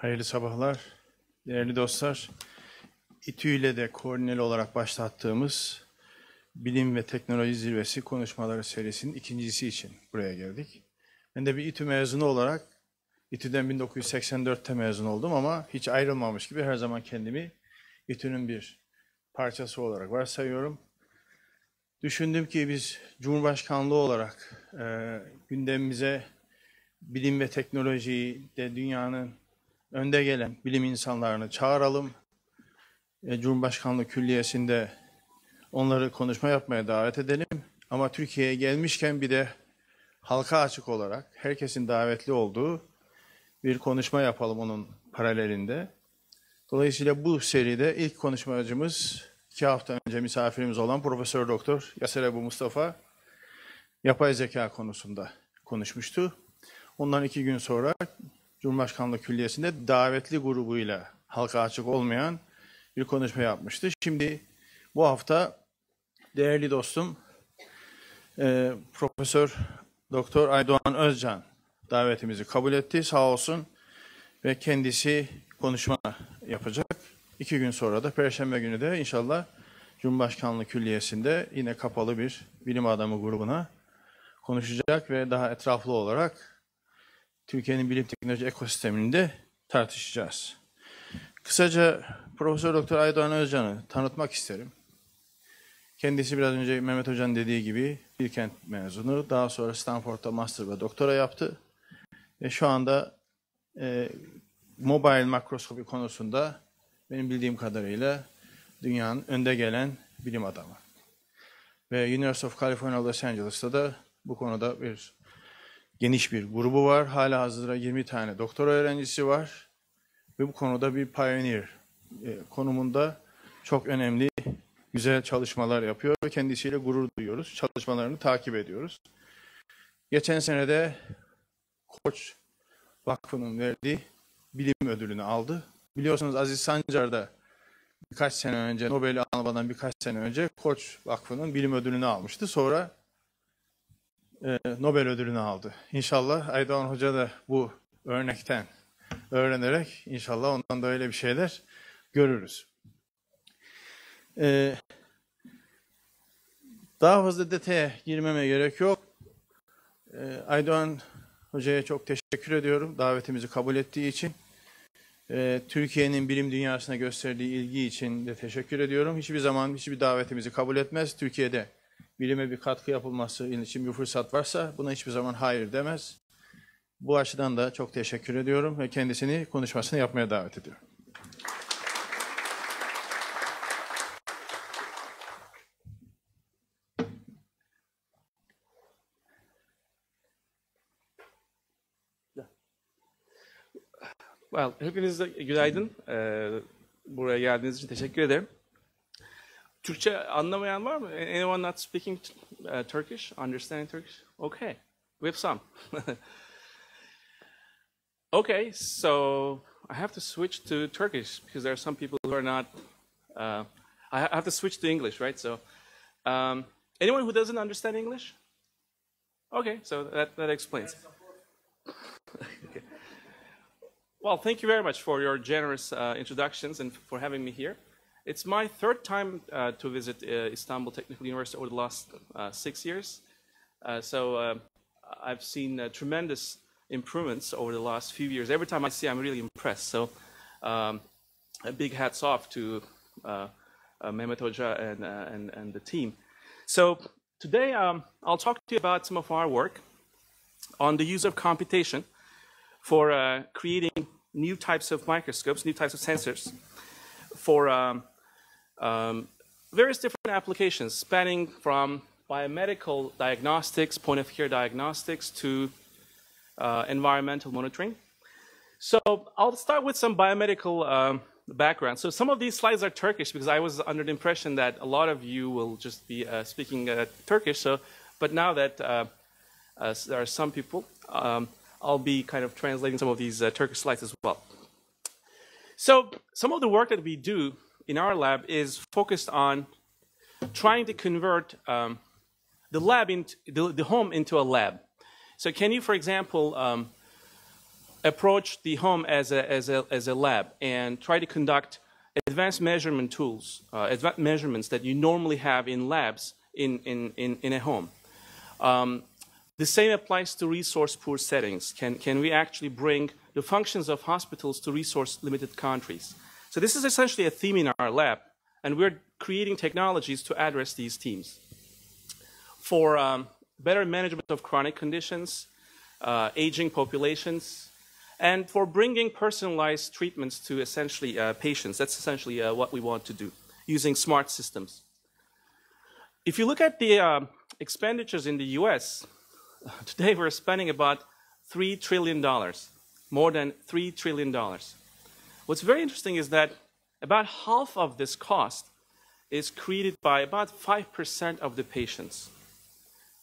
Hayırlı sabahlar, değerli dostlar. İTÜ ile de koordineli olarak başlattığımız Bilim ve Teknoloji Zirvesi konuşmaları serisinin ikincisi için buraya geldik. Ben de bir İTÜ mezunu olarak, İTÜ'den 1984'te mezun oldum ama hiç ayrılmamış gibi her zaman kendimi İTÜ'nün bir parçası olarak varsayıyorum. Düşündüm ki biz Cumhurbaşkanlığı olarak gündemimize bilim ve teknolojiyi de dünyanın önde gelen bilim insanlarını çağıralım. Cumhurbaşkanlığı Külliyesi'nde onları konuşma yapmaya davet edelim. Ama Türkiye'ye gelmişken bir de halka açık olarak herkesin davetli olduğu bir konuşma yapalım onun paralelinde. Dolayısıyla bu seride ilk konuşmacımız 2 hafta önce misafirimiz olan Profesör Doktor Yaser Ebu Mustafa yapay zeka konusunda konuşmuştu. Ondan 2 gün sonra Cumhurbaşkanlığı Külliyesi'nde davetli grubuyla halka açık olmayan bir konuşma yapmıştı. Şimdi bu hafta değerli dostum Profesör Doktor Aydoğan Özcan davetimizi kabul etti. Sağ olsun ve kendisi konuşma yapacak. 2 gün sonra da Perşembe günü de inşallah Cumhurbaşkanlığı Külliyesi'nde yine kapalı bir bilim adamı grubuna konuşacak ve daha etraflı olarak Türkiye'nin bilim teknoloji ekosistemini de tartışacağız. Kısaca Profesör Doktor Aydoğan Özcan'ı tanıtmak isterim. Kendisi biraz önce Mehmet Hoca'nın dediği gibi Bilkent mezunu. Daha sonra Stanford'da master ve doktora yaptı. Ve şu anda Mobile Microscope konusunda benim bildiğim kadarıyla dünyanın önde gelen bilim adamı. Ve University of California Los Angeles'ta da bu konuda geniş bir grubu var. Halihazırda 20 tane doktora öğrencisi var. Ve bu konuda bir pioneer konumunda çok önemli, güzel çalışmalar yapıyor. Kendisiyle gurur duyuyoruz. Çalışmalarını takip ediyoruz. Geçen sene de Koç Vakfı'nın verdiği bilim ödülünü aldı. Biliyorsunuz Aziz Sancar da birkaç sene önce, Nobel'i almadan birkaç sene önce Koç Vakfı'nın bilim ödülünü almıştı. Sonra Nobel ödülünü aldı. İnşallah Aydoğan Hoca da bu örnekten öğrenerek inşallah ondan da öyle bir şeyler görürüz. Daha fazla detaya girmeme gerek yok. Aydoğan Hoca'ya çok teşekkür ediyorum davetimizi kabul ettiği için. Türkiye'nin bilim dünyasına gösterdiği ilgi için de teşekkür ediyorum. Hiçbir zaman hiçbir davetimizi kabul etmez. Türkiye'de bilime bir katkı yapılması için bir fırsat varsa buna hiçbir zaman hayır demez. Bu açıdan da çok teşekkür ediyorum ve kendisini konuşmasını yapmaya davet ediyorum. Well, hepinize günaydın. Buraya geldiğiniz için teşekkür ederim. Türkçe anlamayan var mı? Anyone not speaking Turkish? Understanding Turkish? Okay, we have some. Okay, so I have to switch to Turkish because there are some people who are not. I have to switch to English, right? So, anyone who doesn't understand English? Okay, so that explains. Okay. Well, thank you very much for your generous introductions and for having me here. It's my 3rd time to visit Istanbul Technical University over the last 6 years. So I've seen tremendous improvements over the last few years. Every time I see, I'm really impressed. So a big hats off to Mehmet Hoca and the team. So today I'll talk to you about some of our work on the use of computation for creating new types of microscopes, new types of sensors for various different applications spanning from biomedical diagnostics, point-of-care diagnostics to environmental monitoring. So I'll start with some biomedical background. So some of these slides are Turkish because I was under the impression that a lot of you will just be speaking Turkish. But now that there are some people, I'll be kind of translating some of these Turkish slides as well. So some of the work that we do in our lab is focused on trying to convert the lab into the home into a lab. So can you, for example, approach the home as a lab and try to conduct advanced measurement tools, advanced measurements that you normally have in labs in a home. The same applies to resource-poor settings. Can we actually bring the functions of hospitals to resource-limited countries? So this is essentially a theme in our lab, and we're creating technologies to address these themes. For better management of chronic conditions, aging populations, and for bringing personalized treatments to essentially patients. That's essentially what we want to do, using smart systems. If you look at the expenditures in the US, today we're spending about $3 trillion, more than $3 trillion. What's very interesting is that about half of this cost is created by about 5% of the patients.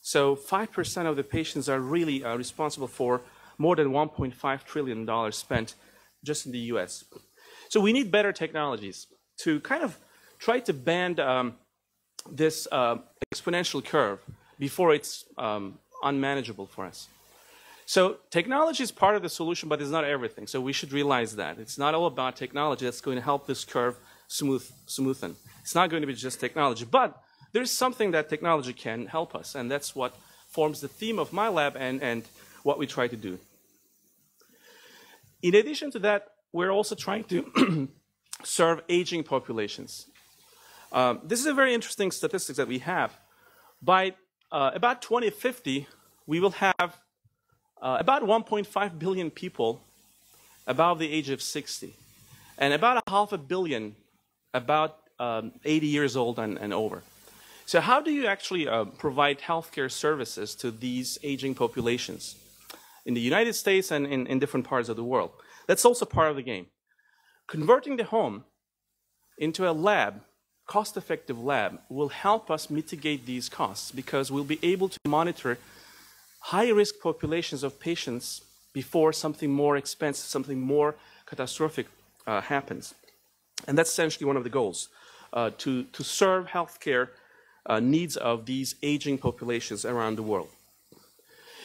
So 5% of the patients are really responsible for more than $1.5 trillion spent just in the US. So we need better technologies to kind of try to bend this exponential curve before it's unmanageable for us. So technology is part of the solution, but it's not everything. So we should realize that. It's not all about technology that's going to help this curve smoothen. It's not going to be just technology, but there's something that technology can help us, and that's what forms the theme of my lab and what we try to do. In addition to that, we're also trying to serve aging populations. This is a very interesting statistic that we have. By about 2050, we will have about 1.5 billion people above the age of 60, and about 500 million about 80 years old and over. So how do you actually provide healthcare services to these aging populations in the United States and in different parts of the world? That's also part of the game. Converting the home into a lab, cost-effective lab, will help us mitigate these costs because we'll be able to monitor high-risk populations of patients before something more expensive, something more catastrophic happens. And that's essentially one of the goals, to serve healthcare needs of these aging populations around the world.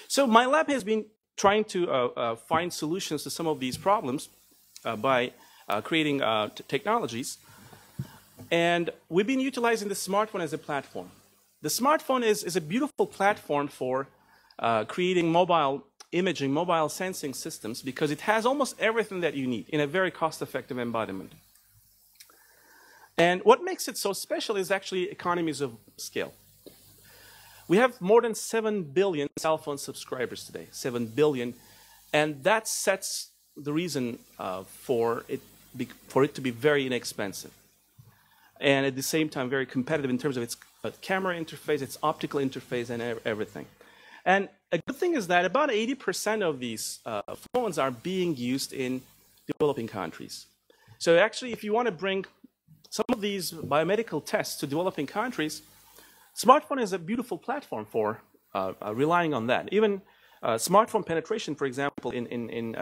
So my lab has been trying to find solutions to some of these problems by creating technologies. And we've been utilizing the smartphone as a platform. The smartphone is a beautiful platform for creating mobile imaging, mobile sensing systems, because it has almost everything that you need in a very cost-effective embodiment. And what makes it so special is actually economies of scale. We have more than 7 billion cell phone subscribers today, 7 billion, and that sets the reason for it to be very inexpensive. And at the same time, very competitive in terms of its camera interface, its optical interface, and everything. And a good thing is that about 80% of these phones are being used in developing countries. So actually, if you want to bring some of these biomedical tests to developing countries, smartphone is a beautiful platform for relying on that. Even smartphone penetration, for example, in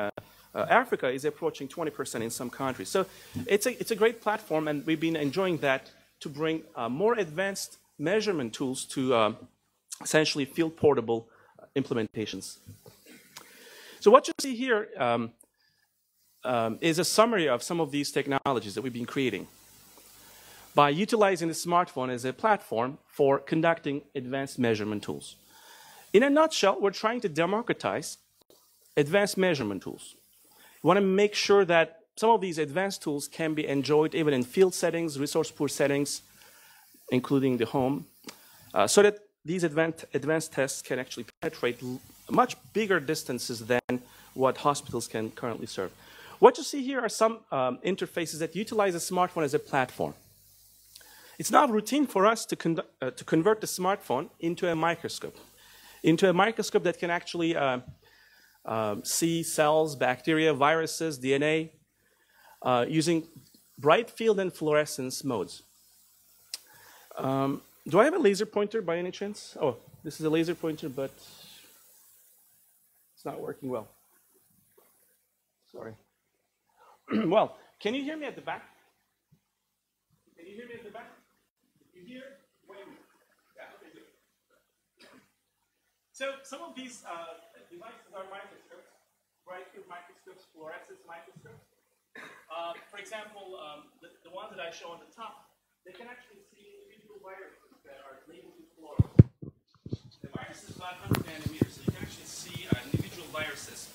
Africa is approaching 20% in some countries. So it's a great platform, and we've been enjoying that to bring more advanced measurement tools to essentially field portable implementations. So what you see here is a summary of some of these technologies that we've been creating by utilizing the smartphone as a platform for conducting advanced measurement tools. In a nutshell, we're trying to democratize advanced measurement tools. We want to make sure that some of these advanced tools can be enjoyed even in field settings, resource-poor settings, including the home, so that these advanced tests can actually penetrate much bigger distances than what hospitals can currently serve. What you see here are some interfaces that utilize a smartphone as a platform. It's now routine for us to convert the smartphone into a microscope that can actually see cells, bacteria, viruses, DNA, using bright field and fluorescence modes. Do I have a laser pointer by any chance? Oh, this is a laser pointer, but it's not working well. Sorry. Well, can you hear me at the back? Can you hear me at the back? If you hear, wait a minute. Yeah, okay, good. So some of these devices are microscopes. bright field microscopes, fluorescence microscopes. For example, the ones that I show on the top, they can actually see individual viruses that are labeled with fluorine. The virus is about 100 nanometers, so you can actually see individual viruses.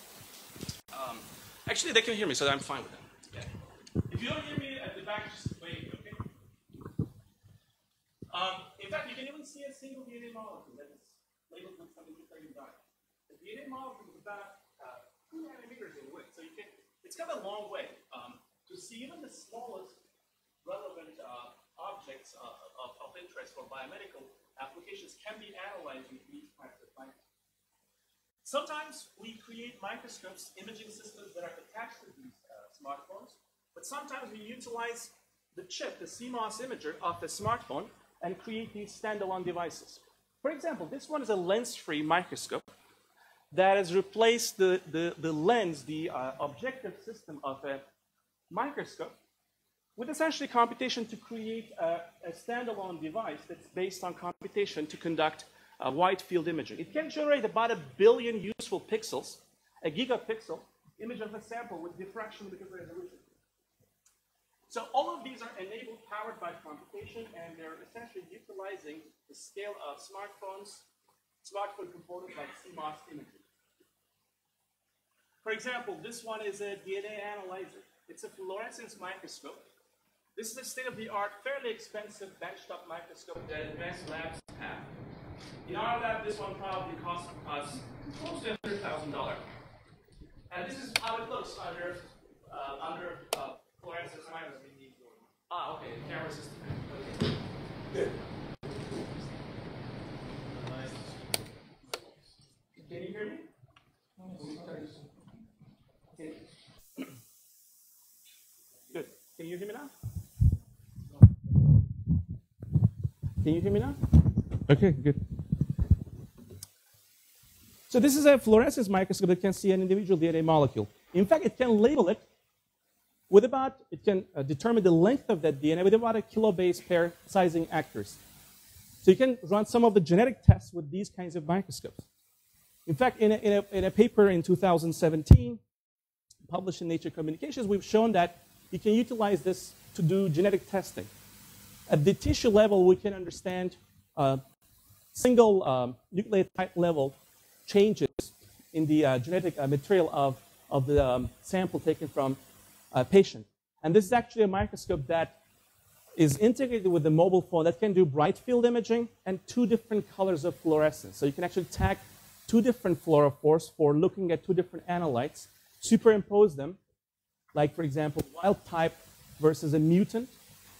Actually, they can hear me, so I'm fine with them. Okay. If you don't hear me at the back, just wave, okay? In fact, you can even see a single DNA molecule that is labeled with something nucleic dye. The DNA molecule is about 2 nanometers in width, so it's got a long way to see even the smallest relevant objects of interest for biomedical applications can be analyzed with these types of microscopes. Sometimes we create microscopes, imaging systems that are attached to these smartphones, but sometimes we utilize the chip, the CMOS imager of the smartphone, and create these standalone devices. For example, this one is a lens-free microscope that has replaced the lens, the objective system of a microscope, with essentially computation to create a standalone device that's based on computation to conduct wide field imaging. It can generate about 1 billion useful pixels, a gigapixel image of a sample with diffraction because of resolution. So all of these are enabled, powered by computation, and they're essentially utilizing the scale of smartphones, smartphone components like CMOS imaging. For example, this one is a DNA analyzer. It's a fluorescence microscope. This is a state-of-the-art, fairly expensive benchtop microscope that advanced labs have. In our lab, this one probably cost us close to $100,000. And this is how it looks under fluorescence microscope. Ah, okay, the camera system. Okay. Good. Can you hear me? Okay. Good. Can you hear me now? Can you hear me now? Okay, good. So this is a fluorescence microscope that can see an individual DNA molecule. In fact, it can label it with it can determine the length of that DNA with about 1 kilobase pair sizing accuracy. So you can run some of the genetic tests with these kinds of microscopes. In fact, in a paper in 2017, published in Nature Communications, we've shown that you can utilize this to do genetic testing. At the tissue level, we can understand single nucleotide level changes in the genetic material of the sample taken from a patient. And this is actually a microscope that is integrated with the mobile phone that can do bright field imaging and 2 different colors of fluorescence. So you can actually tag 2 different fluorophores for looking at 2 different analytes, superimpose them, like, for example, wild type versus a mutant,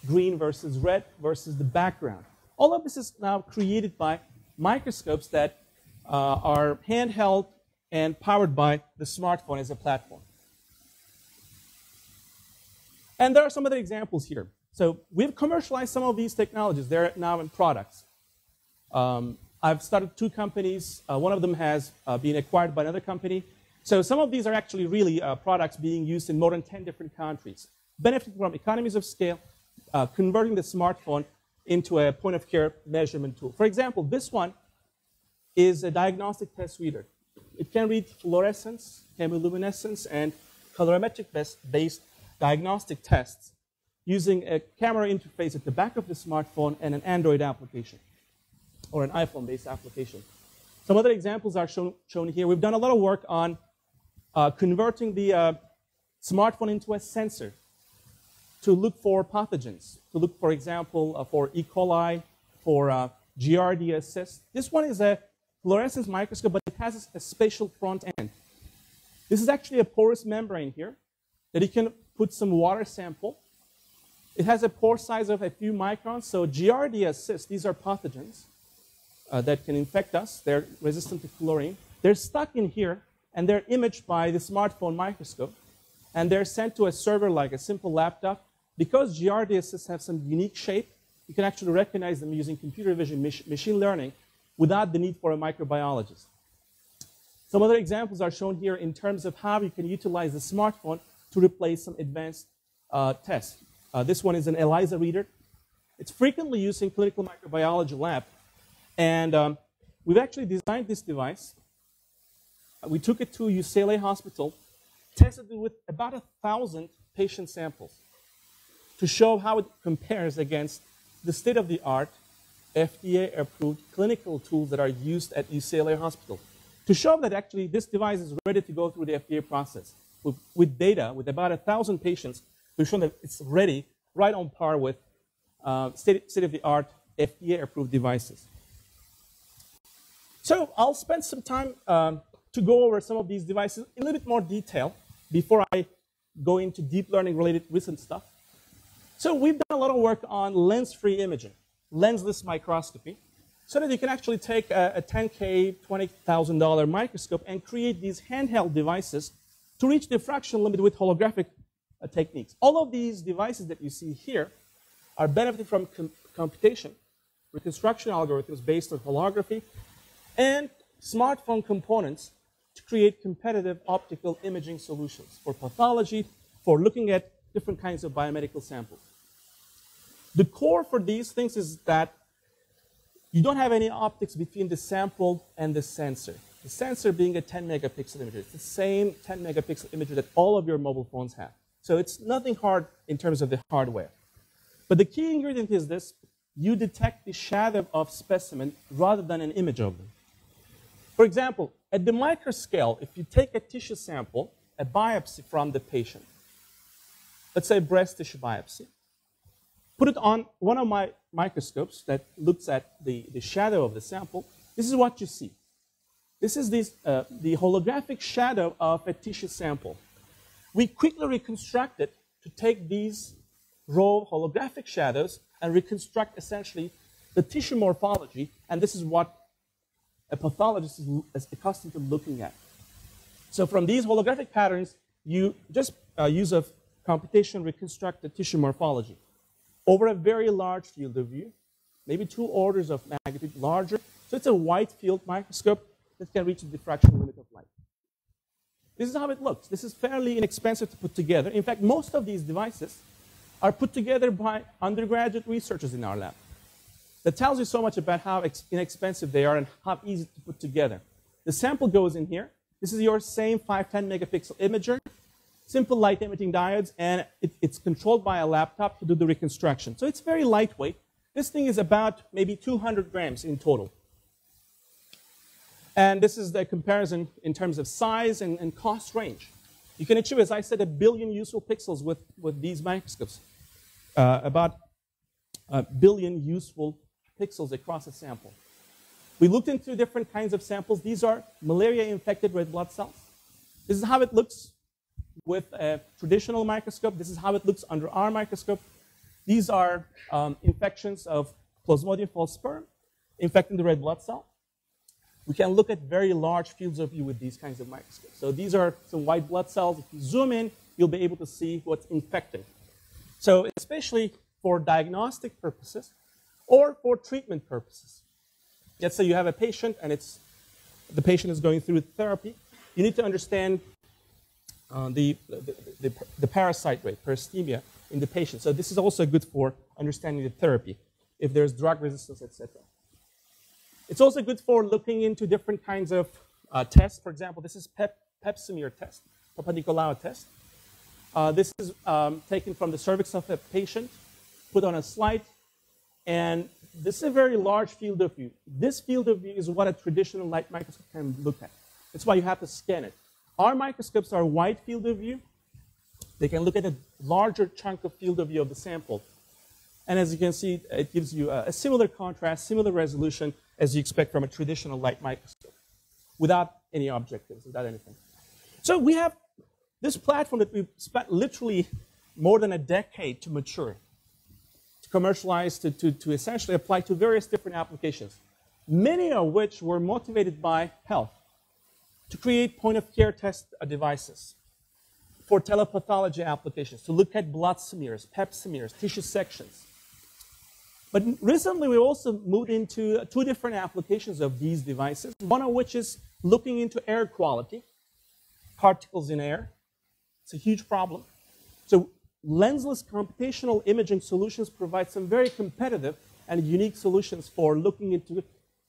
green versus red versus the background. All of this is now created by microscopes that are handheld and powered by the smartphone as a platform. And there are some other examples here. So we've commercialized some of these technologies. They're now in products. I've started 2 companies. One of them has been acquired by another company. So some of these are actually really products being used in more than 10 different countries, benefiting from economies of scale, converting the smartphone into a point-of-care measurement tool. For example, this one is a diagnostic test reader. It can read fluorescence, chemiluminescence, and colorimetric-based diagnostic tests using a camera interface at the back of the smartphone and an Android application or an iPhone-based application. Some other examples are shown here. We've done a lot of work on converting the smartphone into a sensor to look for pathogens, to look, for example, for E. coli, for Giardia cyst. This one is a fluorescence microscope, but it has a spatial front end. This is actually a porous membrane here that you can put some water sample. It has a pore size of a few microns, so Giardia cyst, these are pathogens that can infect us. They're resistant to chlorine. They're stuck in here, and they're imaged by the smartphone microscope, and they're sent to a server like a simple laptop. Because Giardia cysts have some unique shape, you can actually recognize them using computer vision machine learning without the need for a microbiologist. Some other examples are shown here in terms of how you can utilize the smartphone to replace some advanced tests. This one is an ELISA reader. It's frequently used in clinical microbiology lab. And we've actually designed this device we took it to UCLA hospital, tested it with about 1,000 patient samples to show how it compares against the state-of-the-art FDA-approved clinical tools that are used at UCLA hospital. To show that actually this device is ready to go through the FDA process. With data, with about 1,000 patients, we've shown that it's ready, right on par with state-of-the-art FDA-approved devices. So I'll spend some time to go over some of these devices in a little bit more detail before I go into deep learning related recent stuff. So we've done a lot of work on lens-free imaging, lensless microscopy, so that you can actually take a $10K, $20,000 microscope and create these handheld devices to reach diffraction limit with holographic techniques. All of these devices that you see here are benefiting from computation, reconstruction algorithms based on holography, and smartphone components to create competitive optical imaging solutions for pathology, for looking at different kinds of biomedical samples. The core for these things is that you don't have any optics between the sample and the sensor. The sensor being a 10 megapixel imager. It's the same 10 megapixel imager that all of your mobile phones have. So it's nothing hard in terms of the hardware. But the key ingredient is this: you detect the shadow of specimen rather than an image of them. For example, at the micro scale, if you take a tissue sample, a biopsy from the patient, let's say breast tissue biopsy, put it on one of my microscopes that looks at the shadow of the sample, this is what you see. This is the holographic shadow of a tissue sample. We quickly reconstruct it to take these raw holographic shadows and reconstruct essentially the tissue morphology, and this is what a pathologist is accustomed to looking at. So from these holographic patterns, you just use of computation reconstruct the tissue morphology over a very large field of view, maybe 2 orders of magnitude larger. So it's a wide field microscope that can reach the diffraction limit of light. This is how it looks. This is fairly inexpensive to put together. In fact, most of these devices are put together by undergraduate researchers in our lab. That tells you so much about how inexpensive they are and how easy to put together. The sample goes in here. This is your same 510 megapixel imager, simple light emitting diodes, and it's controlled by a laptop to do the reconstruction. So it's very lightweight. This thing is about maybe 200 grams in total. And this is the comparison in terms of size and cost range. You can achieve, as I said, 1 billion useful pixels with these microscopes. About 1 billion useful pixels across a sample. We looked into different kinds of samples. These are malaria-infected red blood cells. This is how it looks with a traditional microscope. This is how it looks under our microscope. These are infections of Plasmodium falciparum sperm infecting the red blood cell. We can look at very large fields of view with these kinds of microscopes. So these are some white blood cells. If you zoom in, you'll be able to see what's infecting. So especially for diagnostic purposes or for treatment purposes. Let's say you have a patient and the patient is going through therapy. You need to understand the parasite rate, peristemia, in the patient. So this is also good for understanding the therapy, if there's drug resistance, etc. It's also good for looking into different kinds of tests. For example, this is Pap smear test, Papa Nicolau test. This is taken from the cervix of a patient, put on a slide, and this is a very large field of view. This field of view is what a traditional light microscope can look at. That's why you have to scan it. Our microscopes are wide field of view. They can look at a larger chunk of field of view of the sample. And as you can see, it gives you a similar contrast, similar resolution as you expect from a traditional light microscope, without any objectives, without anything. So we have this platform that we've spent literally more than a decade to mature, to commercialize, to essentially apply to various different applications, many of which were motivated by health, to create point-of-care test devices for telepathology applications, to look at blood smears, Pap smears, tissue sections. But recently, we also moved into 2 different applications of these devices, one of which is looking into air quality, particles in air. It's a huge problem. So lensless computational imaging solutions provide some very competitive and unique solutions for looking into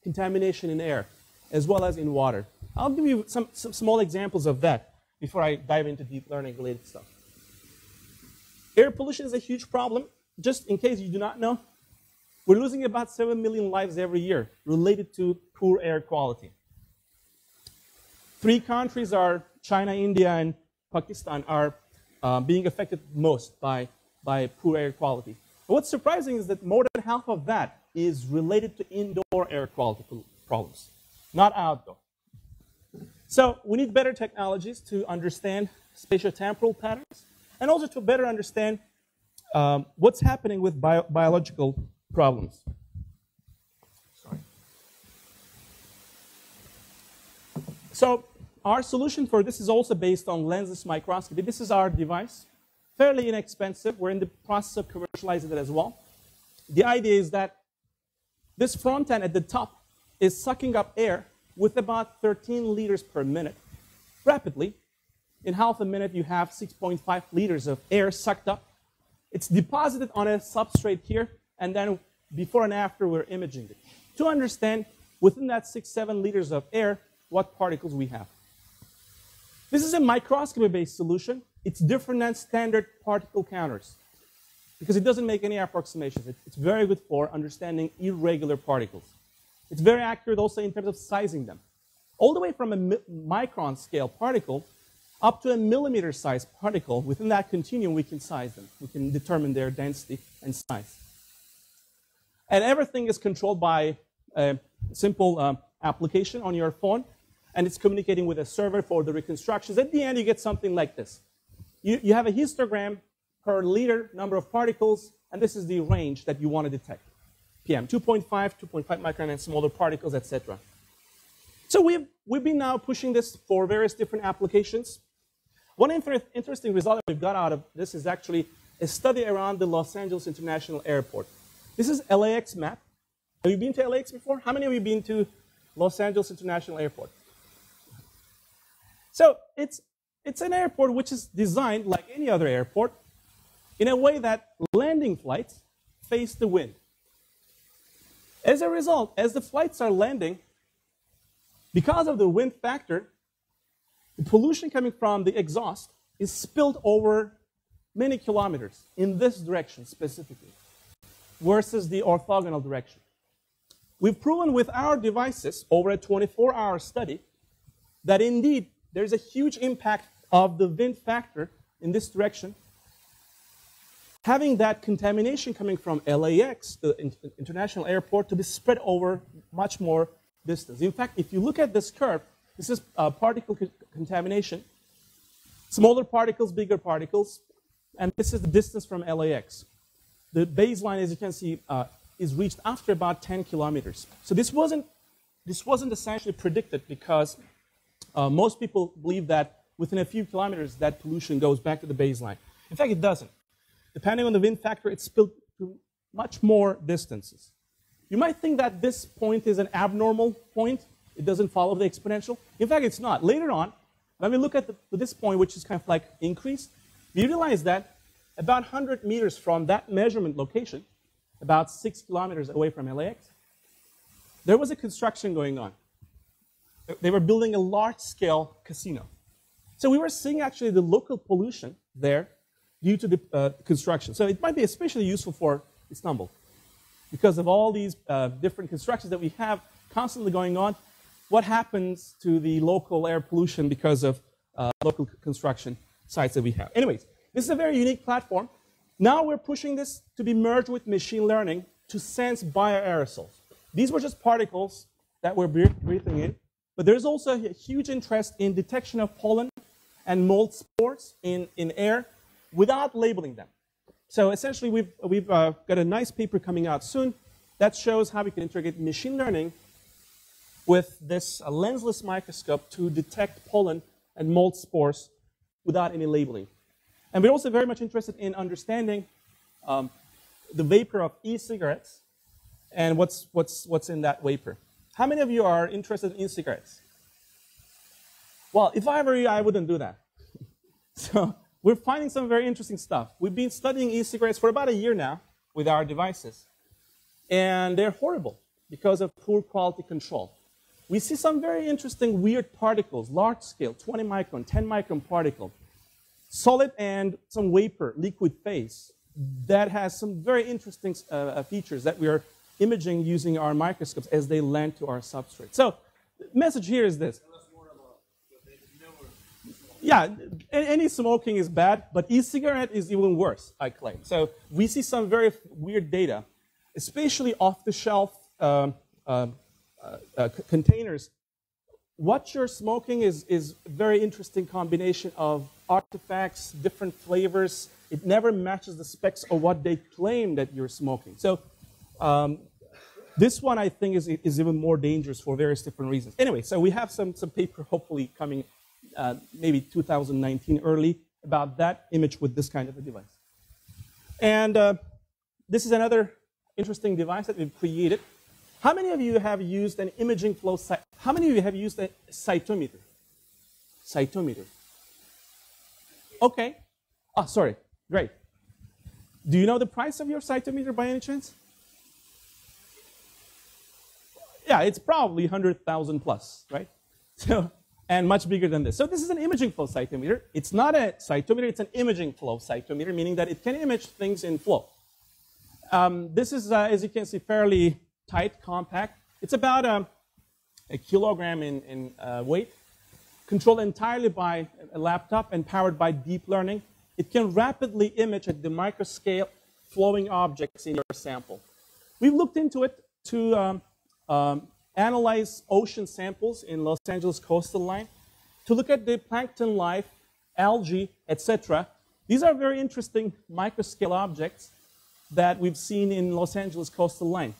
contamination in air, as well as in water. I'll give you some small examples of that before I dive into deep learning related stuff. Air pollution is a huge problem. Just in case you do not know, we're losing about 7 million lives every year related to poor air quality. 3 countries are China, India, and Pakistan are being affected most by poor air quality. But what's surprising is that more than half of that is related to indoor air quality problems, not outdoor. So we need better technologies to understand spatiotemporal patterns and also to better understand what's happening with biological problems. Sorry. So our solution for this is also based on lensless microscopy. This is our device, fairly inexpensive. We're in the process of commercializing it as well. The idea is that this front end at the top is sucking up air with about 13 liters per minute rapidly. In half a minute, you have 6.5 liters of air sucked up. It's deposited on a substrate here, and then before and after, we're imaging it to understand within that 6-7 liters of air what particles we have. This is a microscopy-based solution. It's different than standard particle counters because it doesn't make any approximations. It's very good for understanding irregular particles. It's very accurate also in terms of sizing them. All the way from a micron scale particle up to a millimeter size particle, within that continuum, we can size them. We can determine their density and size. And everything is controlled by a simple application on your phone, and it's communicating with a server for the reconstructions. At the end, you get something like this. You have a histogram per liter number of particles, and this is the range that you want to detect. PM, 2.5, 2.5 micron, and smaller particles, etc. So we've been now pushing this for various different applications. One interesting result that we've got out of this is actually a study around the Los Angeles International Airport. This is LAX map. Have you been to LAX before? How many of you have been to Los Angeles International Airport? So it's an airport which is designed like any other airport in a way that landing flights face the wind. As a result, as the flights are landing, because of the wind factor, the pollution coming from the exhaust is spilled over many kilometers in this direction specifically versus the orthogonal direction. We've proven with our devices over a 24-hour study that indeed there's a huge impact of the wind factor in this direction. Having that contamination coming from LAX, the international airport, to be spread over much more distance. In fact, if you look at this curve, this is particle contamination. Smaller particles, bigger particles, and this is the distance from LAX. The baseline, as you can see, is reached after about 10 kilometers. So this wasn't essentially predicted because most people believe that within a few kilometers that pollution goes back to the baseline. In fact, it doesn't. Depending on the wind factor, it's spilled to much more distances. You might think that this point is an abnormal point. It doesn't follow the exponential. In fact, it's not. Later on, when we look at this point, which is kind of like increased, we realize that about 100 meters from that measurement location, about 6 kilometers away from LAX, there was a construction going on. They were building a large-scale casino. So we were seeing actually the local pollution there due to the construction. So it might be especially useful for Istanbul because of all these different constructions that we have constantly going on. What happens to the local air pollution because of local construction sites that we have? Anyways, this is a very unique platform. Now we're pushing this to be merged with machine learning to sense bioaerosols. These were just particles that we're breathing in, but there's also a huge interest in detection of pollen and mold spores in air without labeling them. So essentially, we've got a nice paper coming out soon that shows how we can integrate machine learning with this lensless microscope to detect pollen and mold spores without any labeling. And we're also very much interested in understanding the vapor of e-cigarettes and what's in that vapor. How many of you are interested in e-cigarettes? Well, if I were you, I wouldn't do that. So we're finding some very interesting stuff. We've been studying e-cigarettes for about a year now with our devices. And they're horrible because of poor quality control. we see some very interesting weird particles, large scale, 20 micron, 10 micron particle, solid and some vapor, liquid phase, that has some very interesting features that we are imaging using our microscopes as they land to our substrate. So the message here is this. Yeah, any smoking is bad, but e-cigarette is even worse, I claim. So we see some very weird data, especially off-the-shelf containers. What you're smoking is a very interesting combination of artifacts, different flavors. It never matches the specs of what they claim that you're smoking. So this one, I think, is even more dangerous for various different reasons. Anyway, so we have some paper hopefully coming maybe 2019 early about that image with this kind of a device. And this is another interesting device that we've created. How many of you have used an imaging flow How many of you have used a cytometer? Cytometer. Okay. Oh, sorry. Great. Do you know the price of your cytometer by any chance? Yeah, it's probably 100,000 plus, right? So, and much bigger than this. So this is an imaging flow cytometer. It's not a cytometer, it's an imaging flow cytometer, meaning that it can image things in flow. This is, as you can see, fairly tight, compact. It's about a kilogram in weight, controlled entirely by a laptop and powered by deep learning. It can rapidly image at the microscale flowing objects in your sample. We've looked into it to analyze ocean samples in Los Angeles coastal line, to look at the plankton life, algae, etc. These are very interesting microscale objects that we've seen in Los Angeles coastal line.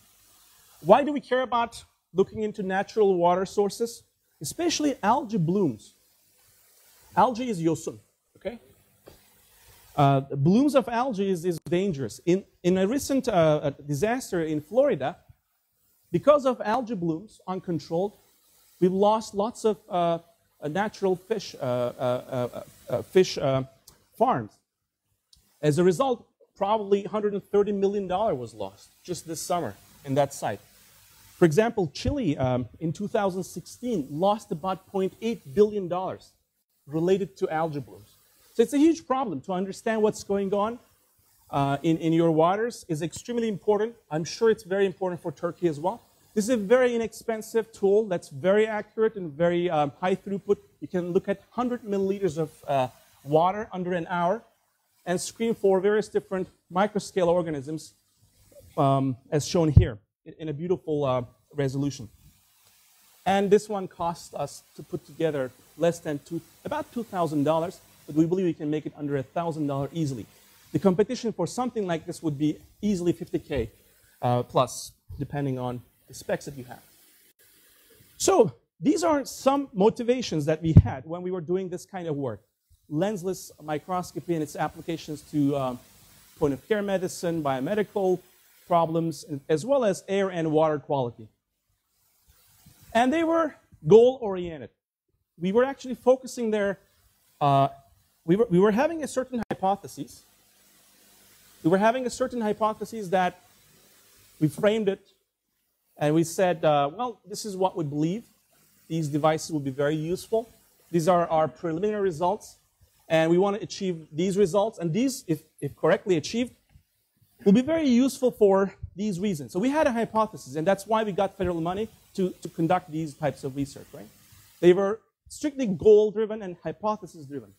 Why do we care about looking into natural water sources? Especially algae blooms. Algae is yosun, okay? Blooms of algae is dangerous. In a recent disaster in Florida, because of algae blooms, uncontrolled, we've lost lots of natural fish, farms. As a result, probably $130 million was lost just this summer in that site. For example, Chile in 2016 lost about $0.8 billion related to algae blooms. So it's a huge problem. To understand what's going on in your waters is extremely important. I'm sure it's very important for Turkey as well. This is a very inexpensive tool that's very accurate and very high throughput. You can look at 100 milliliters of water under an hour and screen for various different microscale organisms as shown here in a beautiful resolution. And this one cost us to put together less than about $2,000, but we believe we can make it under $1,000 easily. The competition for something like this would be easily 50K plus, depending on the specs that you have. So these are some motivations that we had when we were doing this kind of work. Lensless microscopy and its applications to point-of-care medicine, biomedical problems, as well as air and water quality. And they were goal-oriented. We were actually focusing there. We were having a certain hypothesis. We were having a certain hypothesis that we framed it, and we said, well, this is what we believe. These devices will be very useful. These are our preliminary results, and we want to achieve these results. And these, if correctly achieved, will be very useful for these reasons. So we had a hypothesis, and that's why we got federal money to conduct these types of research, right? They were strictly goal-driven and hypothesis-driven.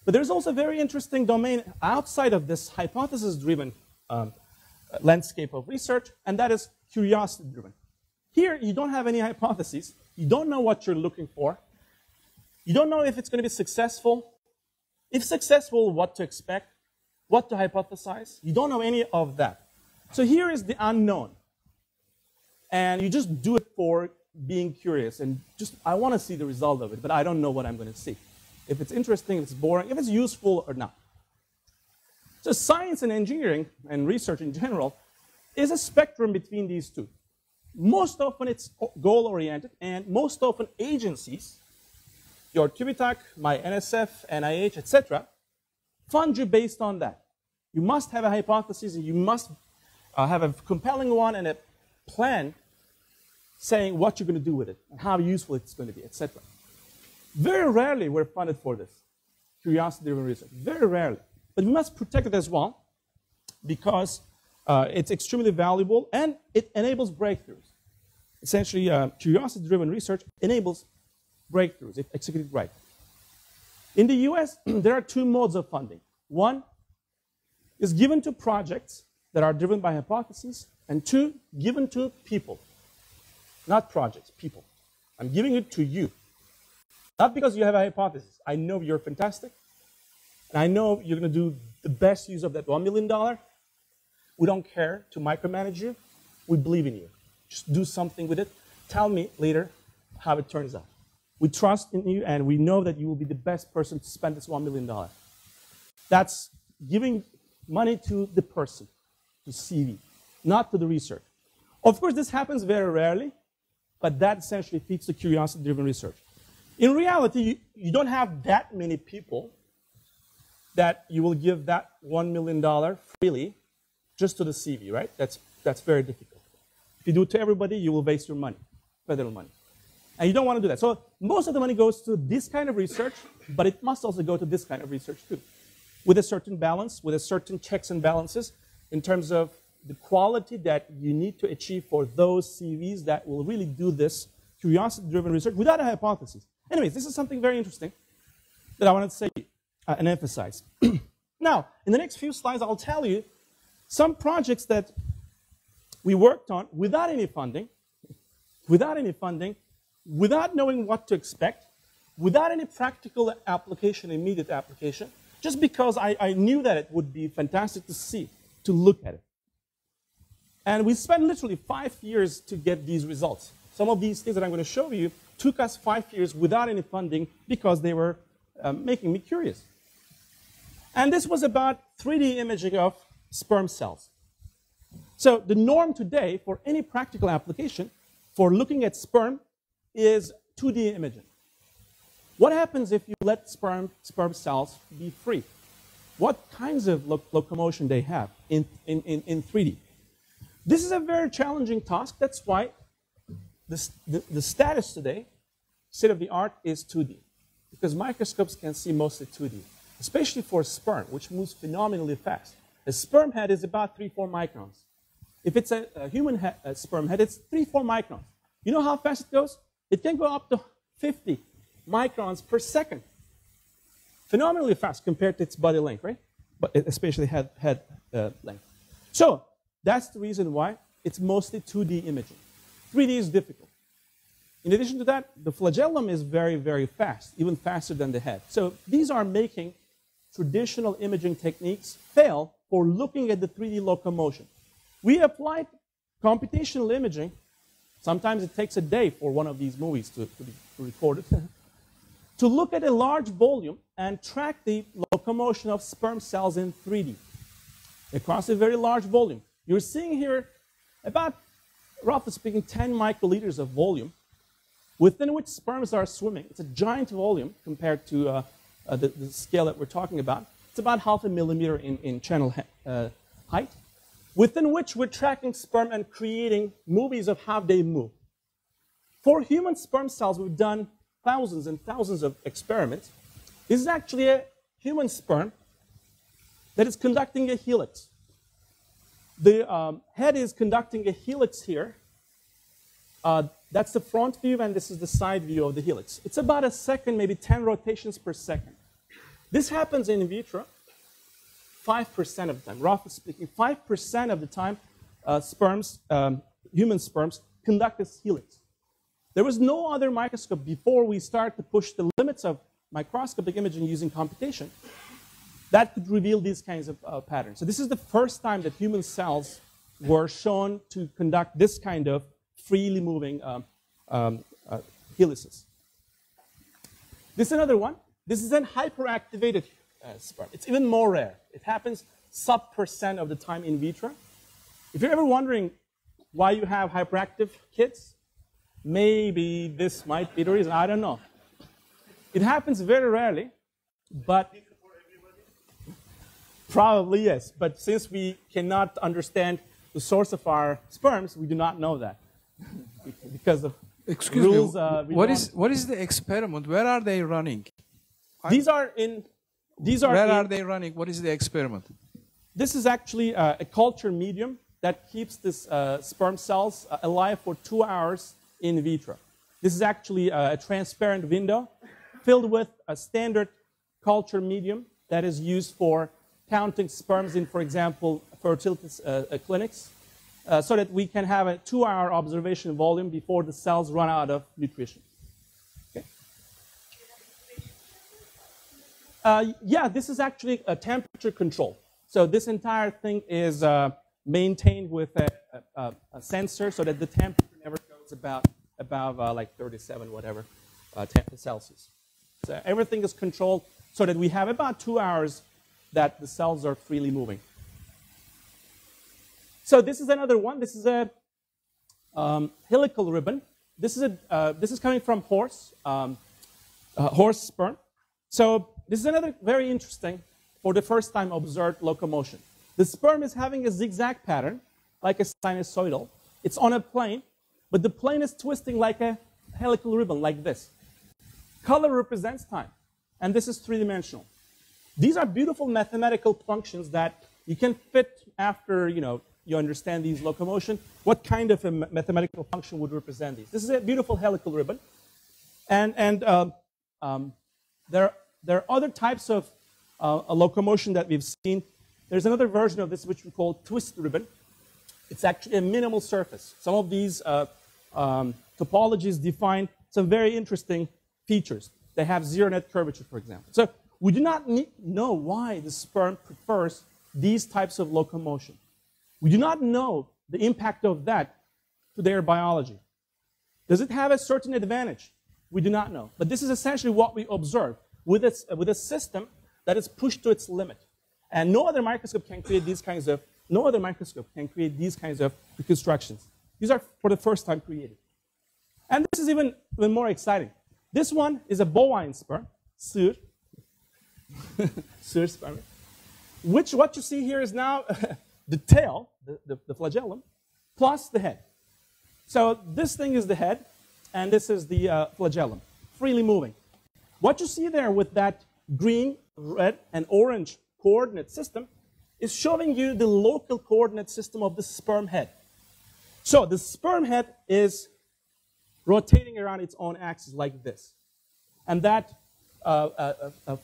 But there's also a very interesting domain outside of this hypothesis-driven landscape of research, and that is curiosity-driven. Here, you don't have any hypotheses. You don't know what you're looking for. You don't know if it's going to be successful. If successful, what to expect, what to hypothesize. You don't know any of that. So here is the unknown. And you just do it for being curious. And just, I want to see the result of it, but I don't know what I'm going to see. If it's interesting, if it's boring, if it's useful or not. So science and engineering, and research in general, is a spectrum between these two. Most often it's goal-oriented, and most often agencies, your TÜBİTAK, my NSF, NIH, etc., fund you based on that. You must have a hypothesis, and you must have a compelling one and a plan saying what you're going to do with it and how useful it's going to be, etc. Very rarely we're funded for this, curiosity-driven research. Very rarely. But we must protect it as well because it's extremely valuable and it enables breakthroughs. Essentially, curiosity-driven research enables breakthroughs if executed right. In the US, there are two modes of funding. One is given to projects that are driven by hypotheses, and two, given to people. Not projects, people. I'm giving it to you. Not because you have a hypothesis. I know you're fantastic, and I know you're going to do the best use of that $1 million. We don't care to micromanage you. We believe in you. Just do something with it. Tell me later how it turns out. We trust in you, and we know that you will be the best person to spend this $1 million. That's giving money to the person, to CV, not to the research. Of course, this happens very rarely, but that essentially feeds the curiosity-driven research. In reality, you don't have that many people that you will give that $1 million freely just to the CV, right? That's very difficult. If you do it to everybody, you will waste your money, federal money. And you don't want to do that. So most of the money goes to this kind of research, but it must also go to this kind of research too, with a certain balance, with a certain checks and balances in terms of the quality that you need to achieve for those CVs that will really do this curiosity-driven research without a hypothesis. Anyways, this is something very interesting that I wanted to say and emphasize. Now, in the next few slides, I'll tell you some projects that we worked on without any funding, without knowing what to expect, without any practical application, immediate application, just because I knew that it would be fantastic to see, to look at it. And we spent literally 5 years to get these results. Some of these things that I'm going to show you took us 5 years without any funding because they were making me curious. And this was about 3D imaging of sperm cells. So the norm today for any practical application for looking at sperm is 2D imaging. What happens if you let sperm cells be free? What kinds of locomotion they have in 3D? This is a very challenging task. That's why the status today, state of the art, is 2D. Because microscopes can see mostly 2D, especially for sperm, which moves phenomenally fast. A sperm head is about 3-4 microns. If it's a human sperm head, it's 3-4 microns. You know how fast it goes? It can go up to 50 microns per second. Phenomenally fast compared to its body length, right? But especially head length. So that's the reason why it's mostly 2D imaging. 3D is difficult. In addition to that, the flagellum is very, very fast, even faster than the head. So these are making traditional imaging techniques fail for looking at the 3D locomotion. We applied computational imaging. Sometimes it takes a day for one of these movies to be recorded. To look at a large volume and track the locomotion of sperm cells in 3D across a very large volume. You're seeing here about, roughly speaking, 10 microliters of volume within which sperms are swimming. It's a giant volume compared to the scale that we're talking about. It's about 0.5 millimeter in channel height, within which we're tracking sperm and creating movies of how they move. For human sperm cells, we've done thousands and thousands of experiments. This is actually a human sperm that is conducting a helix. The head is conducting a helix here. That's the front view, and this is the side view of the helix. It's about a second, maybe 10 rotations per second. This happens in vitro 5% of the time, roughly speaking. 5% of the time, human sperms conduct this helix. There was no other microscope before we started to push the limits of microscopic imaging using computation that could reveal these kinds of patterns. So this is the first time that human cells were shown to conduct this kind of freely moving helices. This is another one. This is an hyperactivated sperm. It's even more rare. It happens sub% of the time in vitro. If you're ever wondering why you have hyperactive kids, maybe this might be the reason. I don't know. It happens very rarely, but probably yes. But since we cannot understand the source of our sperms, we do not know that. because of Excuse rules. me. What is the experiment? Where are they running? These are in. These are. Where are they running? What is the experiment? This is actually a culture medium that keeps this sperm cells alive for 2 hours in vitro. This is actually a transparent window filled with a standard culture medium that is used for counting sperms in, for example, fertility clinics, so that we can have a 2-hour observation volume before the cells run out of nutrition. Okay. Yeah, this is actually a temperature control. So this entire thing is maintained with a sensor so that the temperature never goes above like 37 whatever Celsius. So everything is controlled so that we have about 2 hours that the cells are freely moving. So this is another one. This is a helical ribbon. This is coming from horse sperm. So this is another very interesting, for the first time observed locomotion. The sperm is having a zigzag pattern, like a sinusoidal. It's on a plane, but the plane is twisting like a helical ribbon, like this. Color represents time, and this is three-dimensional. These are beautiful mathematical functions that you can fit after you understand these locomotion. What kind of a mathematical function would represent these? This is a beautiful helical ribbon, and there are other types of a locomotion that we've seen. There's another version of this which we call twist ribbon. It's actually a minimal surface. Some of these topologies define some very interesting features. They have zero net curvature, for example. So we do not know why the sperm prefers these types of locomotion. We do not know the impact of that to their biology. Does it have a certain advantage? We do not know. But this is essentially what we observe with a system that is pushed to its limit. And no other microscope can create these kinds of reconstructions. These are for the first time created. And this is even more exciting. This one is a bovine sperm, sığır, sığır sperm, which what you see here is now the tail, the flagellum, plus the head. So this thing is the head, and this is the flagellum, freely moving. What you see there with that green, red, and orange coordinate system is showing you the local coordinate system of the sperm head. So the sperm head is rotating around its own axis like this. And that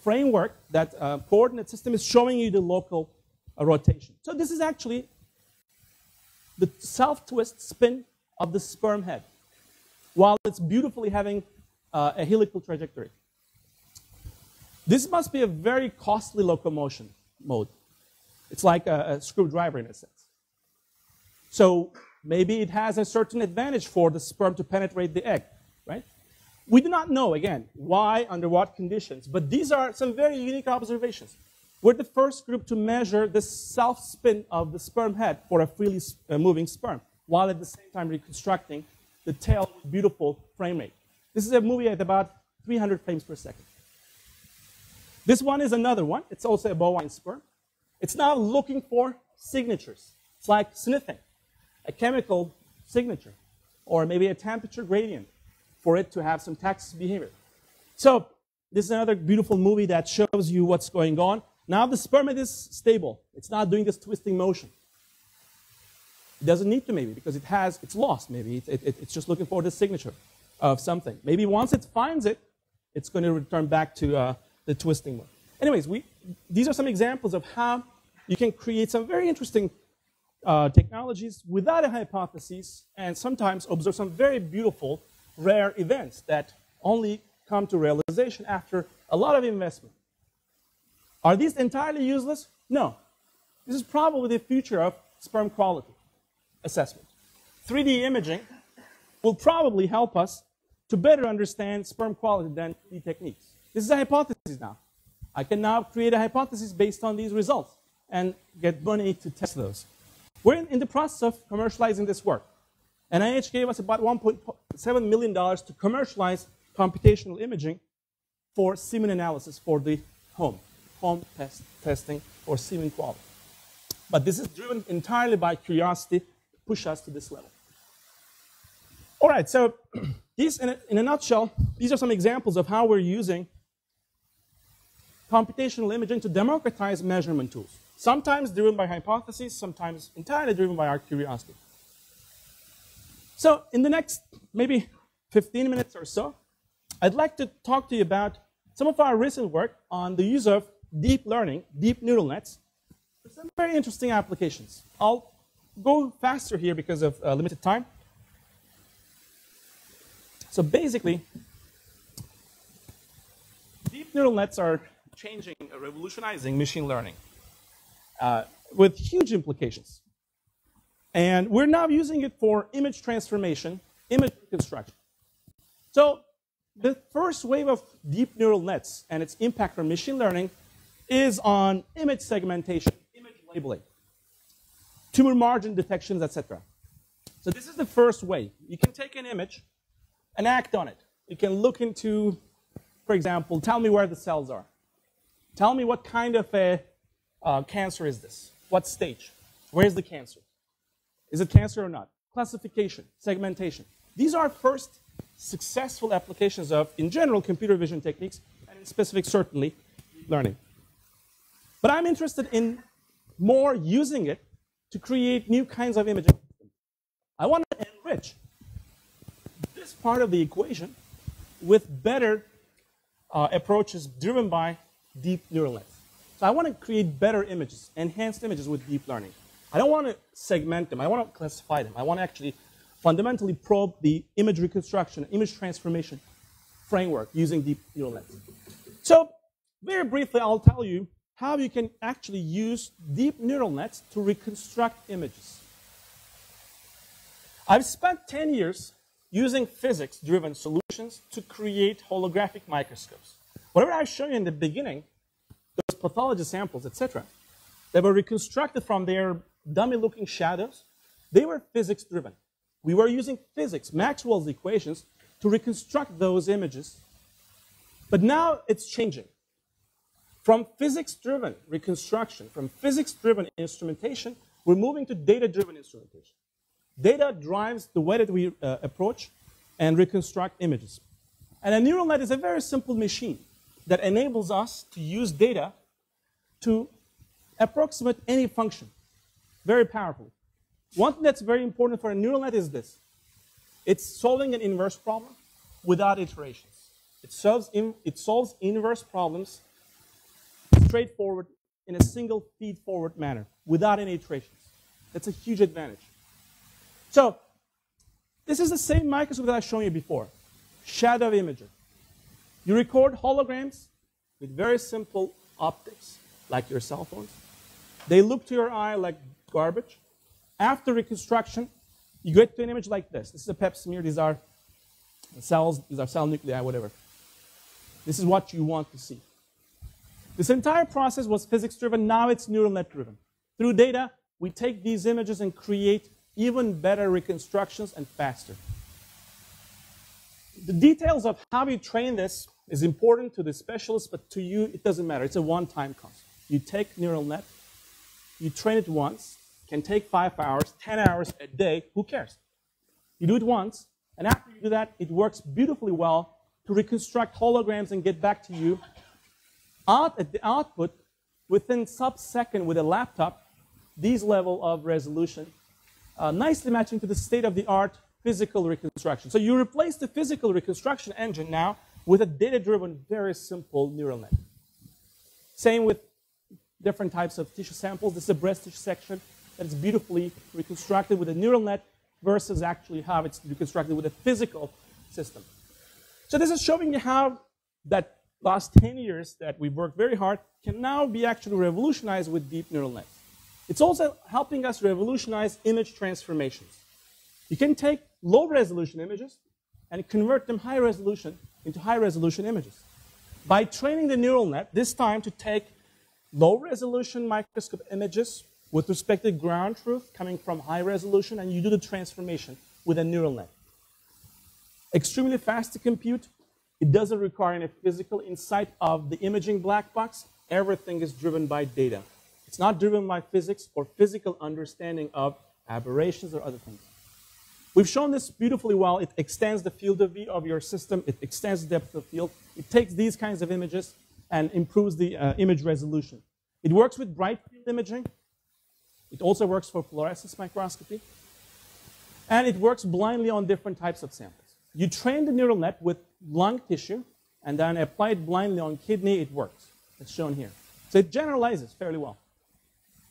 framework, that coordinate system is showing you the local rotation. So this is actually the self-twist spin of the sperm head, while it's beautifully having a helical trajectory. This must be a very costly locomotion mode. It's like a screwdriver in a sense. So maybe it has a certain advantage for the sperm to penetrate the egg, right? We do not know, again, why, under what conditions, but these are some very unique observations. We're the first group to measure the self-spin of the sperm head for a freely moving sperm, while at the same time reconstructing the tail with beautiful frame rate. This is a movie at about 300 frames per second. This one is another one. It's also a bovine sperm. It's now looking for signatures. It's like sniffing, a chemical signature, or maybe a temperature gradient for it to have some taxis behavior. So this is another beautiful movie that shows you what's going on. Now the sperm head is stable. It's not doing this twisting motion. It doesn't need to, maybe, because it's lost. Maybe it's just looking for the signature of something. Maybe once it finds it, it's going to return back to the twisting mode. Anyways, these are some examples of how you can create some very interesting technologies without a hypothesis, and sometimes observe some very beautiful, rare events that only come to realization after a lot of investment. Are these entirely useless? No. This is probably the future of sperm quality assessment. 3D imaging will probably help us to better understand sperm quality than 3D techniques. This is a hypothesis now. I can now create a hypothesis based on these results and get money to test those. We're in the process of commercializing this work. NIH gave us about $1.7 million to commercialize computational imaging for semen analysis for the home testing for semen quality. But this is driven entirely by curiosity to push us to this level. All right, so these, in a nutshell, these are some examples of how we're using computational imaging to democratize measurement tools. Sometimes driven by hypotheses, sometimes entirely driven by our curiosity. So in the next maybe 15 minutes or so, I'd like to talk to you about some of our recent work on the use of deep learning, deep neural nets, for some very interesting applications. I'll go faster here because of limited time. So basically, deep neural nets are changing, revolutionizing machine learning with huge implications. And we're now using it for image transformation, image reconstruction. So the first wave of deep neural nets and its impact on machine learning is on image segmentation, image labeling, tumor margin detections, etc. So this is the first wave. You can take an image and act on it. You can look into, for example, tell me where the cells are. Tell me what kind of a cancer is this? What stage? Where's the cancer? Is it cancer or not? Classification, segmentation. These are first successful applications of, in general, computer vision techniques, and in specific, certainly, learning. But I'm interested in more using it to create new kinds of imaging. I want to enrich this part of the equation with better approaches driven by deep neural nets. So I want to create better images, enhanced images with deep learning. I don't want to segment them. I want to classify them. I want to actually fundamentally probe the image reconstruction, image transformation framework using deep neural nets. So very briefly, I'll tell you how you can actually use deep neural nets to reconstruct images. I've spent 10 years using physics-driven solutions to create holographic microscopes. Whatever I showed you in the beginning, those pathology samples, etc., they were reconstructed from their dummy-looking shadows. They were physics-driven. We were using physics, Maxwell's equations, to reconstruct those images. But now it's changing. From physics-driven reconstruction, from physics-driven instrumentation, we're moving to data-driven instrumentation. Data drives the way that we approach and reconstruct images. And a neural net is a very simple machine that enables us to use data to approximate any function very powerfully. One thing that's very important for a neural net is this. It's solving an inverse problem without iterations. It solves inverse problems straightforward in a single feed-forward manner without any iterations. That's a huge advantage. So this is the same microscope that I've shown you before, shadow imager. You record holograms with very simple optics, like your cell phones. They look to your eye like garbage. After reconstruction, you get to an image like this. This is a pap smear. These are cells. These are cell nuclei, whatever. This is what you want to see. This entire process was physics-driven. Now it's neural net-driven. Through data, we take these images and create even better reconstructions and faster. The details of how we train this is important to the specialist, but to you, it doesn't matter. It's a one-time cost. You take neural net, you train it once, can take 5 hours, 10 hours a day, who cares? You do it once, and after you do that, it works beautifully well to reconstruct holograms and get back to you at the output within sub-second with a laptop, these level of resolution, nicely matching to the state-of-the-art physical reconstruction. So you replace the physical reconstruction engine now with a data-driven, very simple neural net. Same with different types of tissue samples. This is a breast tissue section that is beautifully reconstructed with a neural net versus actually how it's reconstructed with a physical system. So this is showing you how that last 10 years that we've worked very hard can now be actually revolutionized with deep neural nets. It's also helping us revolutionize image transformations. You can take low-resolution images and convert them high-resolution into high-resolution images. By training the neural net, this time to take low-resolution microscope images with respect to ground truth coming from high-resolution, and you do the transformation with a neural net. Extremely fast to compute. It doesn't require any physical insight of the imaging black box. Everything is driven by data. It's not driven by physics or physical understanding of aberrations or other things. We've shown this beautifully well. It extends the field of view of your system. It extends the depth of field. It takes these kinds of images and improves the image resolution. It works with bright field imaging. It also works for fluorescence microscopy. And it works blindly on different types of samples. You train the neural net with lung tissue and then apply it blindly on kidney, it works. It's shown here. So it generalizes fairly well.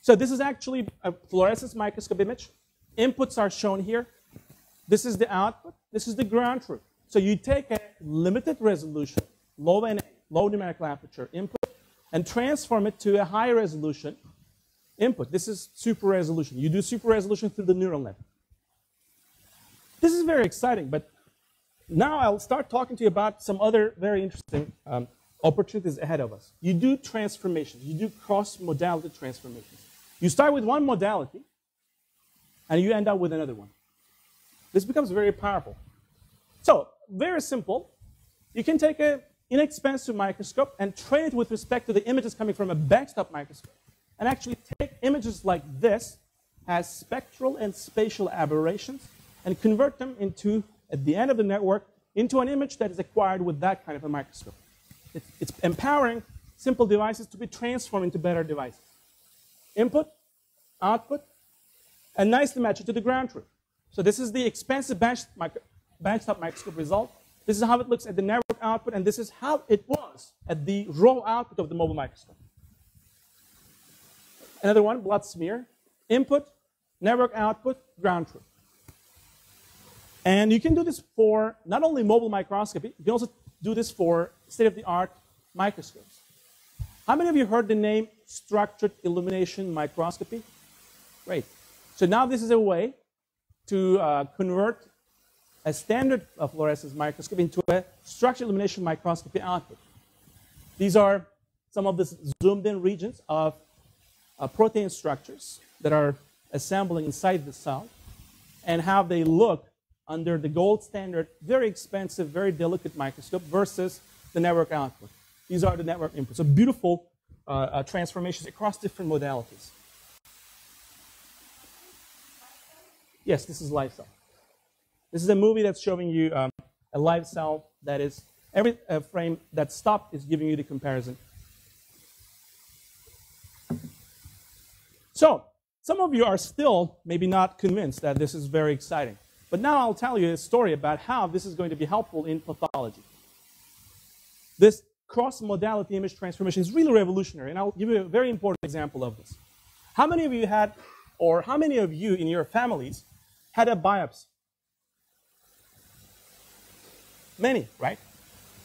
So this is actually a fluorescence microscope image. Inputs are shown here. This is the output. This is the ground truth. So you take a limited resolution, low NA, low numerical aperture input, and transform it to a high resolution input. This is super resolution. You do super resolution through the neural net. This is very exciting, but now I'll start talking to you about some other very interesting opportunities ahead of us. You do transformations. You do cross-modality transformations. You start with one modality, and you end up with another one. This becomes very powerful. So, very simple. You can take an inexpensive microscope and train it with respect to the images coming from a benchtop microscope, and actually take images like this as spectral and spatial aberrations and convert them into, at the end of the network, into an image that is acquired with that kind of a microscope. It's empowering simple devices to be transformed into better devices. Input, output, and nicely match it to the ground truth. So this is the expensive benchtop microscope result. This is how it looks at the network output, and this is how it was at the raw output of the mobile microscope. Another one, blood smear. Input, network output, ground truth. And you can do this for not only mobile microscopy, you can also do this for state-of-the-art microscopes. How many of you heard the name structured illumination microscopy? Great. So now this is a way to convert a standard fluorescence microscope into a structured illumination microscopy output. These are some of the zoomed-in regions of protein structures that are assembling inside the cell and how they look under the gold standard, very expensive, very delicate microscope versus the network output. These are the network inputs. So beautiful transformations across different modalities. Yes, this is live cell. This is a movie that's showing you a live cell that is, every frame that stopped is giving you the comparison. So, some of you are still maybe not convinced that this is very exciting. But now I'll tell you a story about how this is going to be helpful in pathology. This cross-modality image transformation is really revolutionary, and I'll give you a very important example of this. How many of you had, or how many of you in your families had a biopsy? Many, right?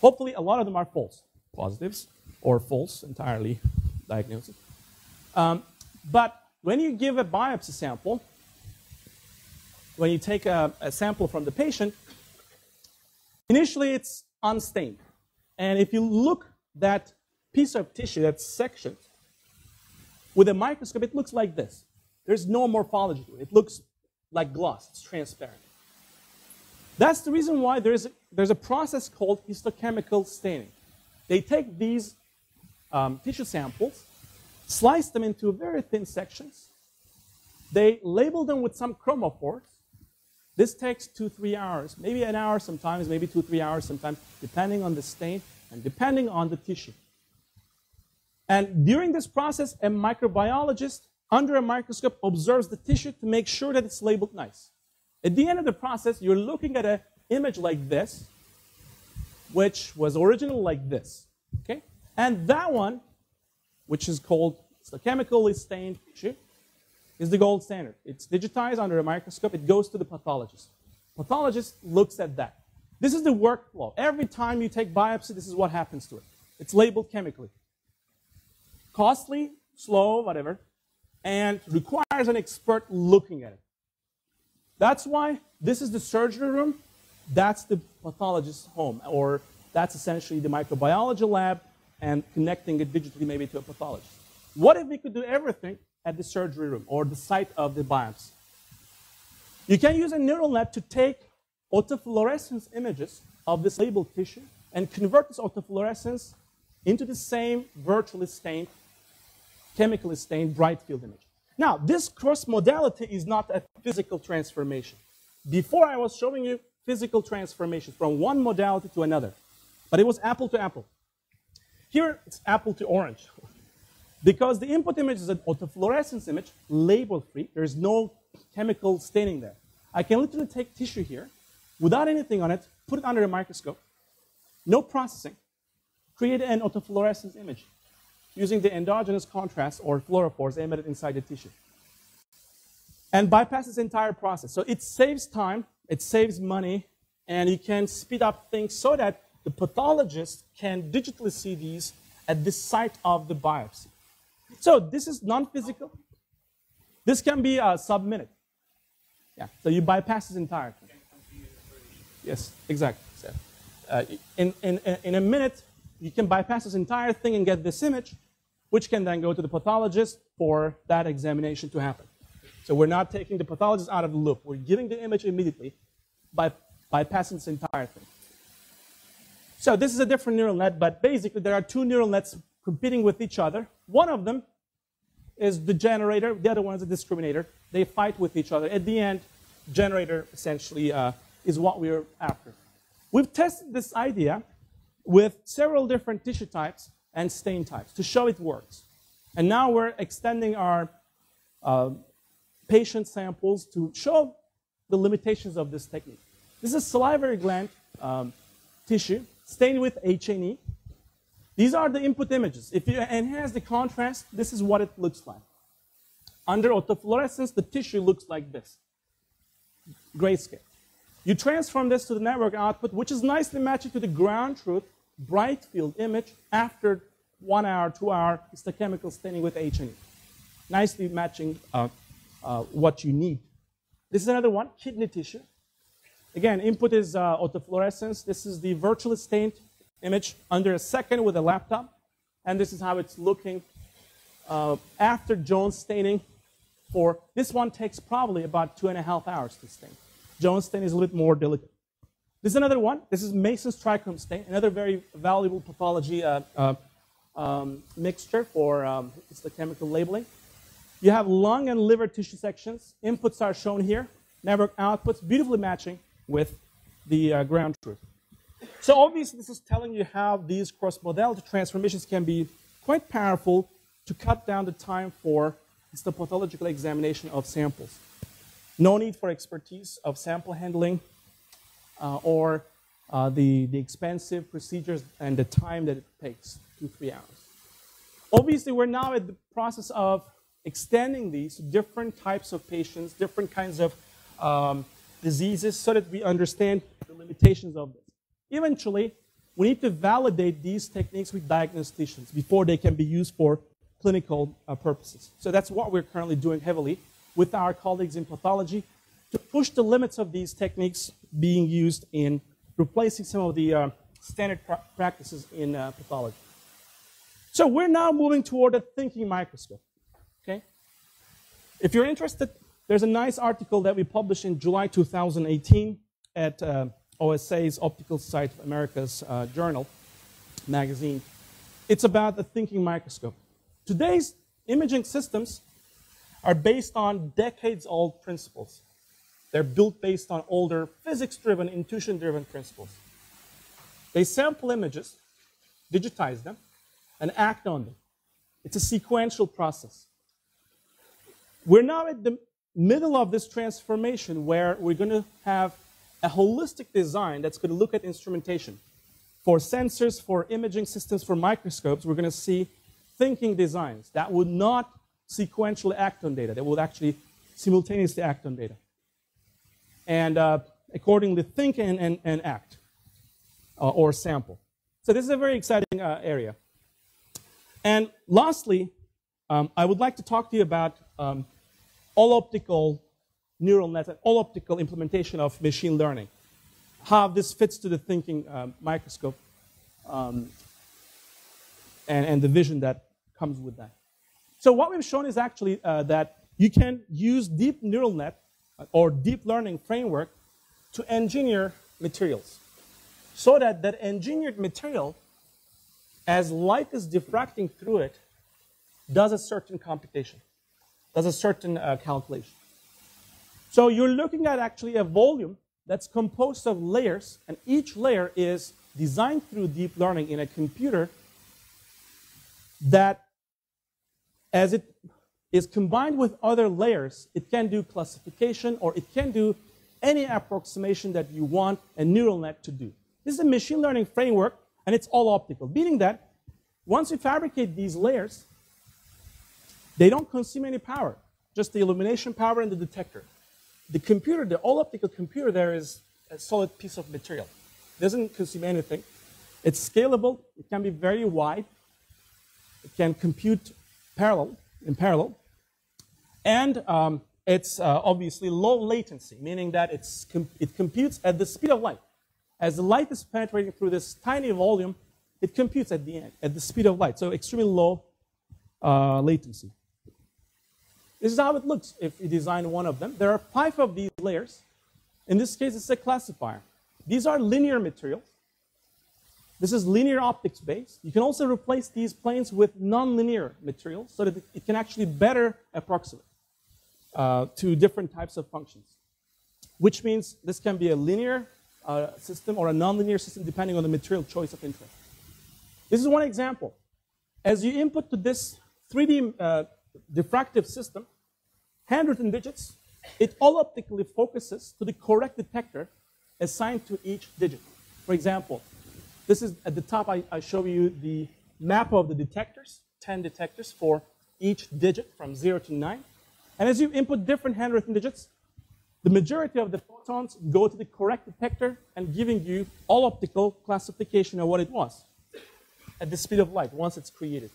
Hopefully a lot of them are false positives, or false entirely diagnosis. But when you give a biopsy sample, when you take a sample from the patient, initially it's unstained. And if you look that piece of tissue, that section, with a microscope, it looks like this. There's no morphology to it. It looks like gloss. It's transparent. That's the reason why there's a process called histochemical staining. They take these tissue samples, slice them into very thin sections. They label them with some chromophores. This takes 2-3 hours, maybe an hour sometimes, maybe 2-3 hours sometimes, depending on the stain and depending on the tissue. And during this process, a microbiologist under a microscope observes the tissue to make sure that it's labeled nice. At the end of the process, you're looking at an image like this, which was originally like this. Okay? And that one, which is called histochemically stained tissue, is the gold standard. It's digitized under a microscope. It goes to the pathologist. Pathologist looks at that. This is the workflow. Every time you take biopsy, this is what happens to it. It's labeled chemically. Costly, slow, whatever, and requires an expert looking at it. That's why this is the surgery room. That's the pathologist's home, or that's essentially the microbiology lab and connecting it digitally maybe to a pathologist. What if we could do everything at the surgery room or the site of the biopsy? You can use a neural net to take autofluorescence images of this labeled tissue and convert this autofluorescence into the same virtually stained, chemically stained bright field image. Now, this cross-modality is not a physical transformation. Before I was showing you physical transformations from one modality to another, but it was apple to apple. Here, it's apple to orange. Because the input image is an autofluorescence image, label-free. There's no chemical staining there. I can literally take tissue here, without anything on it, put it under a microscope, no processing, create an autofluorescence image using the endogenous contrast or fluorophores embedded inside the tissue. And bypass this entire process. So it saves time, it saves money, and you can speed up things so that the pathologist can digitally see these at the site of the biopsy. So this is non-physical. This can be a sub-minute. Yeah, so you bypass this entire thing. Yes, exactly. So, in a minute, you can bypass this entire thing and get this image, which can then go to the pathologist for that examination to happen. So we're not taking the pathologist out of the loop. We're giving the image immediately by bypassing this entire thing. So this is a different neural net, but basically there are two neural nets competing with each other. One of them is the generator. The other one is the discriminator. They fight with each other. At the end, generator essentially is what we're after. We've tested this idea with several different tissue types and stain types to show it works. And now we're extending our patient samples to show the limitations of this technique. This is salivary gland tissue stained with H&E. These are the input images. If you enhance the contrast, this is what it looks like. Under autofluorescence, the tissue looks like this, grayscale. You transform this to the network output, which is nicely matching to the ground truth bright field image after 1 hour, 2 hour histochemical staining with H&E. Nicely matching what you need. This is another one, kidney tissue. Again, input is autofluorescence. This is the virtually stained image under a second with a laptop. And this is how it's looking after Jones staining. For this one takes probably about 2.5 hours to stain. Jones stain is a little bit more delicate. This is another one. This is Mason's trichome stain, another very valuable pathology mixture for histochemical labeling. You have lung and liver tissue sections. Inputs are shown here. Network outputs, beautifully matching with the ground truth. So obviously, this is telling you how these cross-modality transformations can be quite powerful to cut down the time for histopathological examination of samples. No need for expertise of sample handling or the expensive procedures and the time that it takes, 2-3 hours. Obviously, we're now at the process of extending these to different types of patients, different kinds of diseases, so that we understand the limitations of this. Eventually, we need to validate these techniques with diagnosticians before they can be used for clinical purposes. So that's what we're currently doing heavily with our colleagues in pathology to push the limits of these techniques being used in replacing some of the standard practices in pathology. So we're now moving toward a thinking microscope. Okay? If you're interested, there's a nice article that we published in July 2018 at OSA's Optical Society of America's journal, magazine. It's about the thinking microscope. Today's imaging systems are based on decades-old principles. They're built based on older physics-driven, intuition-driven principles. They sample images, digitize them, and act on them. It's a sequential process. We're now at the middle of this transformation where we're going to have a holistic design that's going to look at instrumentation. For sensors, for imaging systems, for microscopes, we're going to see thinking designs that would not sequentially act on data. They would actually simultaneously act on data. And accordingly think and act or sample. So this is a very exciting area. And lastly, I would like to talk to you about all-optical neural net, all-optical implementation of machine learning, how this fits to the thinking microscope and the vision that comes with that. So what we've shown is actually that you can use deep neural net or deep learning framework to engineer materials so that that engineered material, as light is diffracting through it, does a certain computation, does a certain calculation. So you're looking at actually a volume that's composed of layers, and each layer is designed through deep learning in a computer that, as it is combined with other layers, it can do classification, or it can do any approximation that you want a neural net to do. This is a machine learning framework, and it's all optical, meaning that once you fabricate these layers, they don't consume any power, just the illumination power and the detector. The computer, the all-optical computer there is a solid piece of material. It doesn't consume anything. It's scalable. It can be very wide. It can compute in parallel. And it's obviously low latency, meaning that it computes at the speed of light. As the light is penetrating through this tiny volume, it computes at the end, at the speed of light. So extremely low latency. This is how it looks if you design one of them. There are 5 of these layers. In this case, it's a classifier. These are linear materials. This is linear optics based. You can also replace these planes with nonlinear materials so that it can actually better approximate to different types of functions, which means this can be a linear system or a nonlinear system depending on the material choice of interest. This is one example. As you input to this 3D diffractive system, handwritten digits, it all optically focuses to the correct detector assigned to each digit. For example, this is at the top, I show you the map of the detectors, 10 detectors for each digit from 0 to 9. And as you input different handwritten digits, the majority of the photons go to the correct detector and giving you all optical classification of what it was at the speed of light once it's created.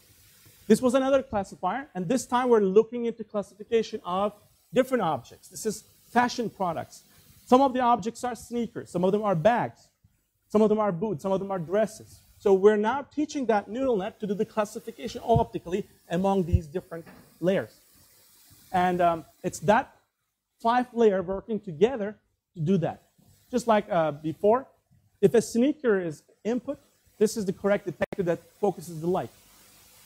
This was another classifier, and this time we're looking into classification of different objects. This is fashion products. Some of the objects are sneakers, some of them are bags, some of them are boots, some of them are dresses. So we're now teaching that neural net to do the classification all optically among these different layers. And it's that 5-layer working together to do that. Just like before, if a sneaker is input, this is the correct detector that focuses the light.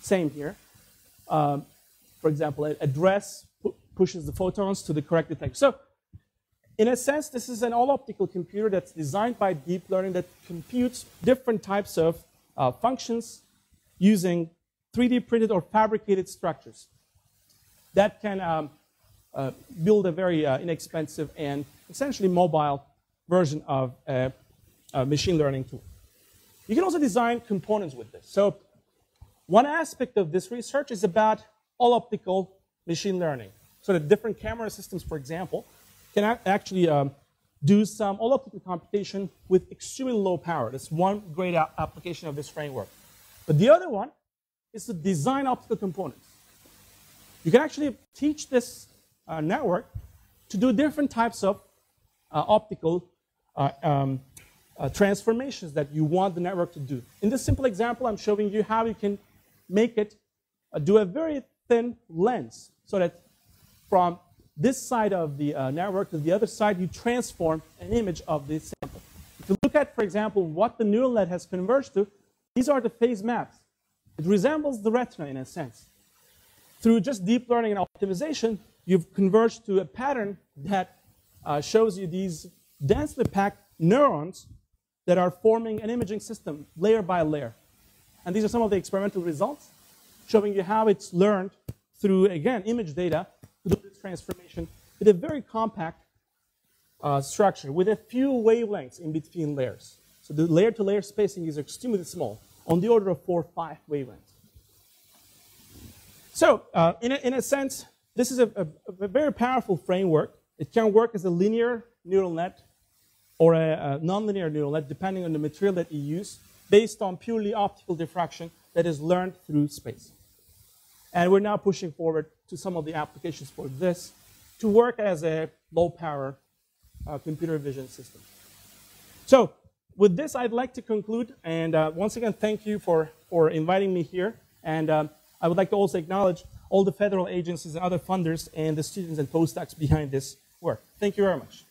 Same here. For example, a dress pushes the photons to the correct detector. So in a sense, this is an all-optical computer that's designed by deep learning that computes different types of functions using 3D printed or fabricated structures that can build a very inexpensive and essentially mobile version of a machine learning tool. You can also design components with this. So one aspect of this research is about all-optical machine learning. So that different camera systems, for example, can actually do some all-optical computation with extremely low power. That's one great application of this framework. But the other one is to design optical components. You can actually teach this network to do different types of optical transformations that you want the network to do. In this simple example, I'm showing you how you can make it do a very thin lens so that from this side of the network to the other side, you transform an image of this sample. If you look at, for example, what the neural net has converged to, these are the phase maps. It resembles the retina in a sense. Through just deep learning and optimization, you've converged to a pattern that shows you these densely packed neurons that are forming an imaging system layer by layer. And these are some of the experimental results showing you how it's learned through, again, image data to do this transformation with a very compact structure with a few wavelengths in between layers. So the layer-to-layer spacing is extremely small, on the order of 4 or 5 wavelengths. So in a sense, this is a very powerful framework. It can work as a linear neural net or a nonlinear neural net, depending on the material that you use, based on purely optical diffraction that is learned through space. And we're now pushing forward to some of the applications for this to work as a low-power computer vision system. So with this, I'd like to conclude. And once again, thank you for inviting me here. And I would like to also acknowledge all the federal agencies and other funders and the students and postdocs behind this work. Thank you very much.